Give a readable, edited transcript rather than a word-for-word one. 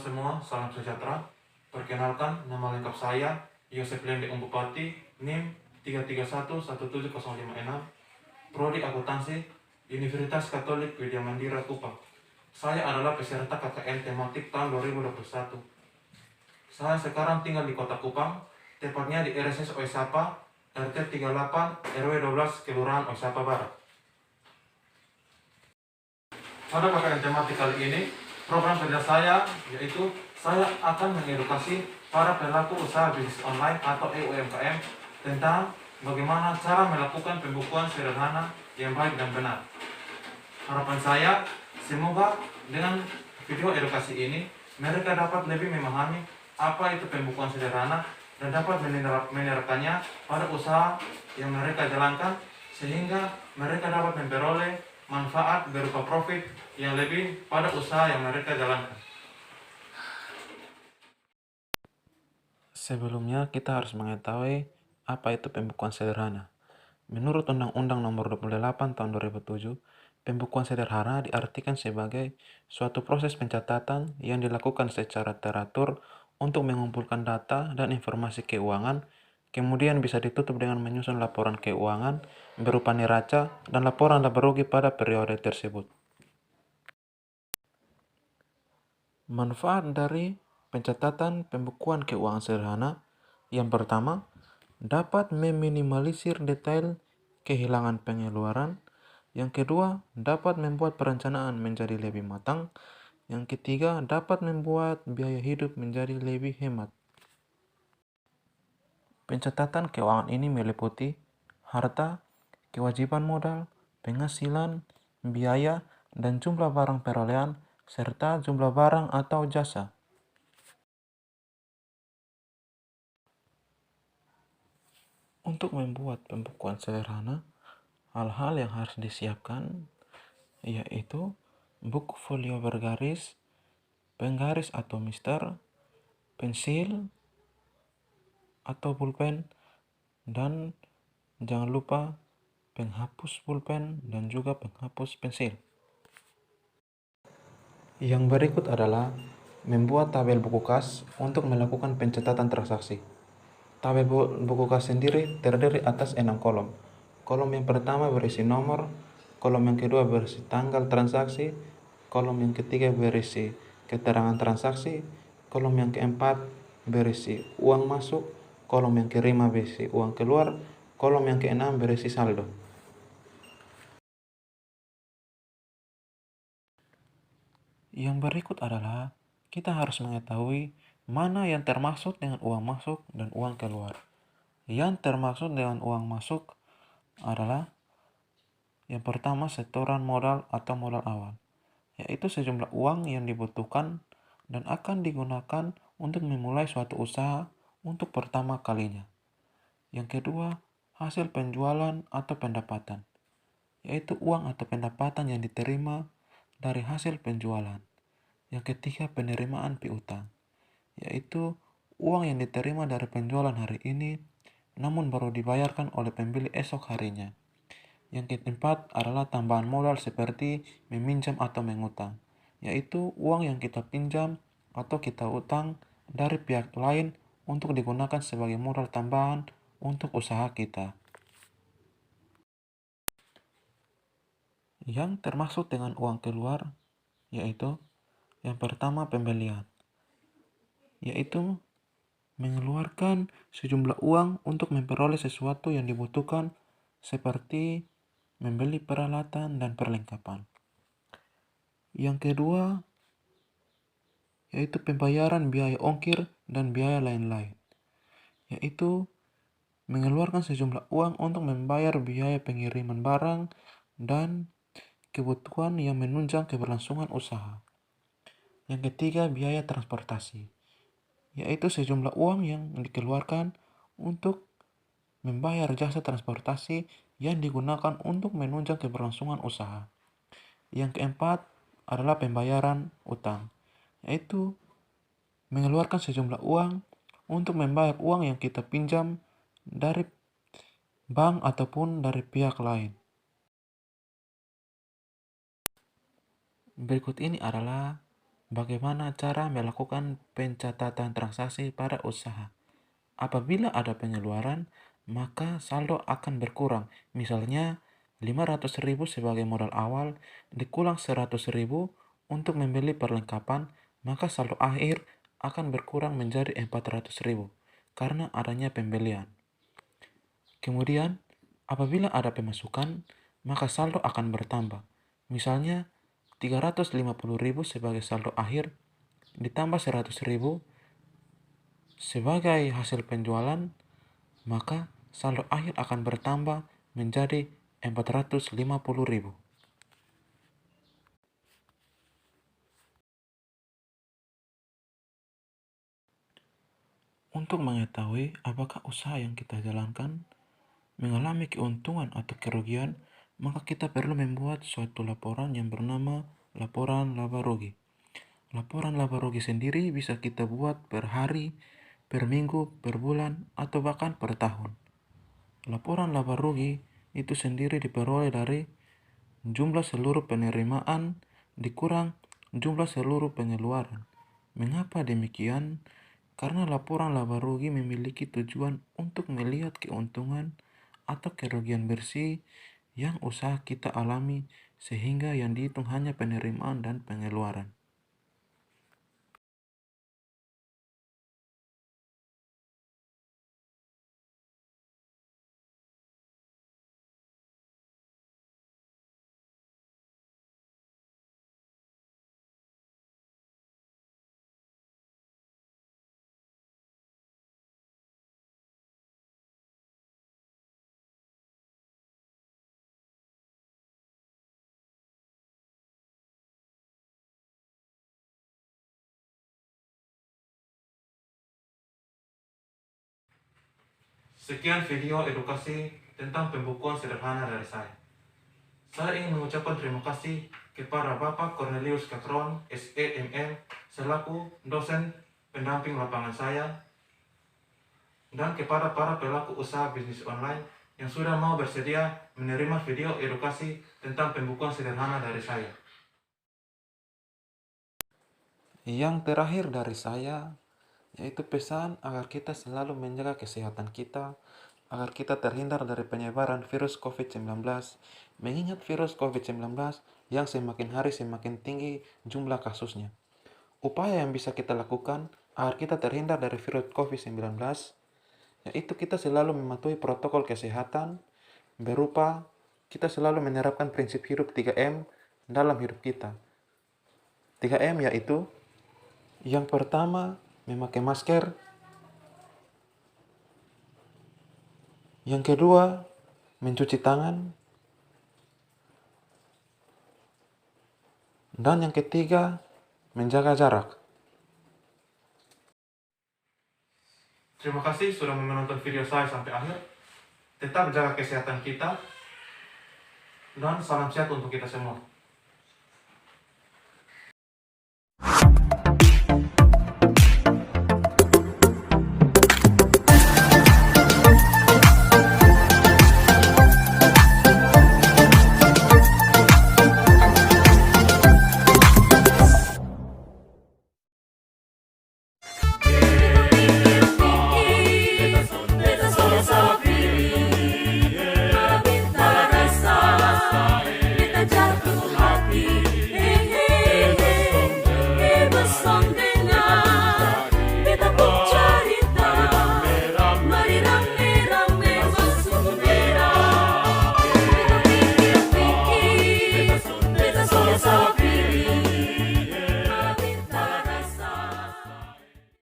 semua, salam sejahtera. Perkenalkan, nama lengkap saya Yosef Lende Bupati, NIM 3311706, Prodi Akuntansi, Universitas Katolik Widya Mandira Kupang. Saya adalah peserta KKN tematik tahun 2021. Saya sekarang tinggal di Kota Kupang, tepatnya di RSS Oisapa, RT 38 RW 12 Kelurahan Oisapa Barat. Pada KKN tematik kali ini, program kerja saya yaitu saya akan mengedukasi para pelaku usaha bisnis online atau UMKM tentang bagaimana cara melakukan pembukuan sederhana yang baik dan benar. Harapan saya, semoga dengan video edukasi ini mereka dapat lebih memahami apa itu pembukuan sederhana dan dapat menerapkannya pada usaha yang mereka jalankan sehingga mereka dapat memperoleh manfaat berupa profit yang lebih pada usaha yang mereka jalankan. Sebelumnya kita harus mengetahui apa itu pembukuan sederhana. Menurut Undang-Undang Nomor 28 Tahun 2007, pembukuan sederhana diartikan sebagai suatu proses pencatatan yang dilakukan secara teratur untuk mengumpulkan data dan informasi keuangan, kemudian bisa ditutup dengan menyusun laporan keuangan berupa neraca dan laporan laba rugi pada periode tersebut. Manfaat dari pencatatan pembukuan keuangan sederhana, yang pertama, dapat meminimalisir detail kehilangan pengeluaran. Yang kedua, dapat membuat perencanaan menjadi lebih matang. Yang ketiga, dapat membuat biaya hidup menjadi lebih hemat. Pencatatan keuangan ini meliputi harta, kewajiban modal, penghasilan, biaya, dan jumlah barang perolehan, serta jumlah barang atau jasa. Untuk membuat pembukuan sederhana, hal-hal yang harus disiapkan yaitu buku folio bergaris, penggaris atau mister, pensil atau pulpen, dan jangan lupa penghapus pulpen dan juga penghapus pensil. Yang berikut adalah membuat tabel buku kas untuk melakukan pencatatan transaksi. Tabel buku kas sendiri terdiri atas 6 kolom. Kolom yang pertama berisi nomor, kolom yang kedua berisi tanggal transaksi, kolom yang ketiga berisi keterangan transaksi, kolom yang keempat berisi uang masuk, kolom yang kelima berisi uang keluar, kolom yang keenam berisi saldo. Yang berikut adalah kita harus mengetahui mana yang termaksud dengan uang masuk dan uang keluar. Yang termaksud dengan uang masuk adalah yang pertama setoran modal atau modal awal, yaitu sejumlah uang yang dibutuhkan dan akan digunakan untuk memulai suatu usaha untuk pertama kalinya. Yang kedua, hasil penjualan atau pendapatan, yaitu uang atau pendapatan yang diterima dari hasil penjualan. Yang ketiga, penerimaan piutang, yaitu uang yang diterima dari penjualan hari ini namun baru dibayarkan oleh pembeli esok harinya. Yang keempat adalah tambahan modal seperti meminjam atau mengutang, yaitu uang yang kita pinjam atau kita utang dari pihak lain untuk digunakan sebagai modal tambahan untuk usaha kita. Yang termasuk dengan uang keluar yaitu yang pertama pembelian, yaitu mengeluarkan sejumlah uang untuk memperoleh sesuatu yang dibutuhkan seperti membeli peralatan dan perlengkapan. Yang kedua yaitu pembayaran biaya ongkir dan biaya lain-lain, yaitu mengeluarkan sejumlah uang untuk membayar biaya pengiriman barang dan kebutuhan yang menunjang keberlangsungan usaha. Yang ketiga, biaya transportasi, yaitu sejumlah uang yang dikeluarkan untuk membayar jasa transportasi yang digunakan untuk menunjang keberlangsungan usaha. Yang keempat adalah pembayaran utang, yaitu mengeluarkan sejumlah uang untuk membayar uang yang kita pinjam dari bank ataupun dari pihak lain. Berikut ini adalah bagaimana cara melakukan pencatatan transaksi pada usaha. Apabila ada pengeluaran, maka saldo akan berkurang. Misalnya, 500.000 sebagai modal awal dikulang 100.000 untuk membeli perlengkapan, maka saldo akhir akan berkurang menjadi 400.000 karena adanya pembelian. Kemudian, apabila ada pemasukan, maka saldo akan bertambah. Misalnya, 350.000 sebagai saldo akhir ditambah 100.000 sebagai hasil penjualan, maka saldo akhir akan bertambah menjadi 450.000. Untuk mengetahui apakah usaha yang kita jalankan mengalami keuntungan atau kerugian, maka kita perlu membuat suatu laporan yang bernama laporan laba rugi. Laporan laba rugi sendiri bisa kita buat per hari, per minggu, per bulan, atau bahkan per tahun. Laporan laba rugi itu sendiri diperoleh dari jumlah seluruh penerimaan dikurang jumlah seluruh pengeluaran. Mengapa demikian? Karena laporan laba rugi memiliki tujuan untuk melihat keuntungan atau kerugian bersih yang usaha kita alami, sehingga yang dihitung hanya penerimaan dan pengeluaran. Sekian video edukasi tentang pembukuan sederhana dari saya. Saya ingin mengucapkan terima kasih kepada Bapak Cornelius Catron, SEMM, selaku dosen pendamping lapangan saya, dan kepada para pelaku usaha bisnis online yang sudah mau bersedia menerima video edukasi tentang pembukuan sederhana dari saya. Yang terakhir dari saya, yaitu pesan agar kita selalu menjaga kesehatan kita, agar kita terhindar dari penyebaran virus COVID-19, mengingat virus COVID-19 yang semakin hari semakin tinggi jumlah kasusnya. Upaya yang bisa kita lakukan agar kita terhindar dari virus COVID-19, yaitu kita selalu mematuhi protokol kesehatan, berupa kita selalu menerapkan prinsip hidup 3M dalam hidup kita. 3M yaitu, yang pertama, memakai masker. Yang kedua, mencuci tangan. Dan yang ketiga, menjaga jarak. Terima kasih sudah menonton video saya sampai akhir. Tetap jaga kesehatan kita. Dan salam sehat untuk kita semua.